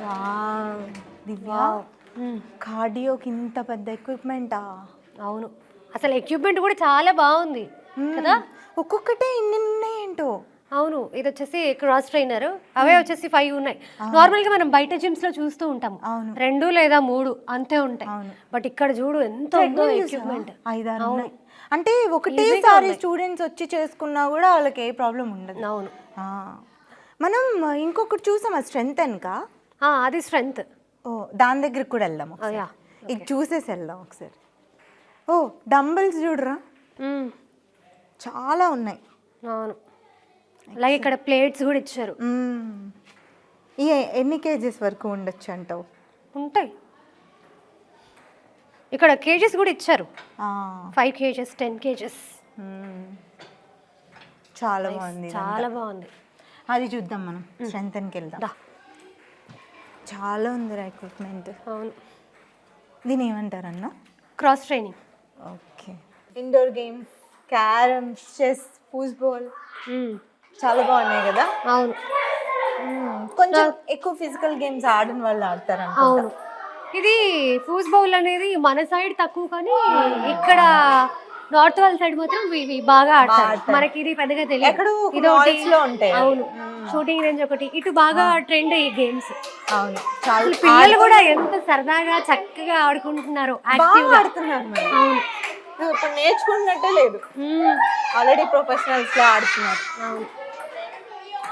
Wow! దివ్య కార్డియోకి ఇంత పెద్ద ఎక్విప్‌మెంటా? అవును. అసలు ఎక్విప్‌మెంట్ కూడా చాలా బాగుంది కదా? ఒక్కొక్కటే ఇన్నున్నాయేంటో. అవును. ఇదొచ్చేసి క్రాస్ ట్రైనర్. అవే వచ్చేసి 5 ఉన్నాయి. నార్మల్‌గా మనం బయట జిమ్స్‌లో చూస్తూ ఉంటాము. 2 లేదా 3 అంతే ఉంటాయి. బట్ ఇక్కడ చూడు ఎంత ఉందో ఎక్విప్‌మెంట్. 5, 6 ఉన్నాయి. అంటే ఒకటేసారి స్టూడెంట్స్ వచ్చి చేసుకున్నా కూడా వాళ్ళకి ఏ ప్రాబ్లం ఉండదు. అవును. మనం ఇంకొకటి చూసాం అది స్ట్రెంత్ ఎనక. అది స్ట్రెంత్. ఓ దాని దగ్గరికి కూడా వెళ్దాం ఒకసారి. ఇది చూసేసి వెళ్దాం ఒకసారి. ఓ డంబుల్స్ చూడరా చాలా ఉన్నాయి. అవును. అలాగే ఇక్కడ ప్లేట్స్ కూడా ఇచ్చారు. ఎన్ని కేజెస్ వరకు ఉండొచ్చు అంటావు? ఉంటాయి. ఇక్కడ కేజెస్ కూడా ఇచ్చారు. 5 కేజెస్ 10 కేజెస్. చాలా బాగుంది. చాలా బాగుంది. అది చూద్దాం మనం స్ట్రెంగ్త్కి వెళ్దాం. చాలా ఉంది ఎక్విప్మెంట్. అవును. దీని ఏమంటారన్నా? Cross training. Okay. Indoor games, carroms, chess, football చాలా బాగున్నాయి కదా? అవును. కొంచెం ఎక్కువ ఫిజికల్ గేమ్స్ ఆడిన వాళ్ళు ఆడతారు. అవును. ఇది ఫుట్బాల్ అనేది మన సైడ్ తక్కువ కానీ ఇక్కడ నార్త్ వాళ్ళ సైడ్ మాత్రం ఇవి బాగా ఆడతారు. మనకి ఇది పెద్దగా తెలియదు. అవును. షూటింగ్ రేంజ్ ఒకటి ఇటు బాగా ట్రెండ్ ఈ గేమ్స్. అవును. పిల్లలు కూడా ఎంత సరదాగా చక్కగా ఆడుకుంటున్నారు. యాక్టివ్గా ఆడుతున్నారు. అవును. ఇప్పుడు నేర్చుకున్నట్టే లేదు. ఆల్రెడీ ప్రొఫెషనల్స్ లో ఆడుతున్నారు. అవును.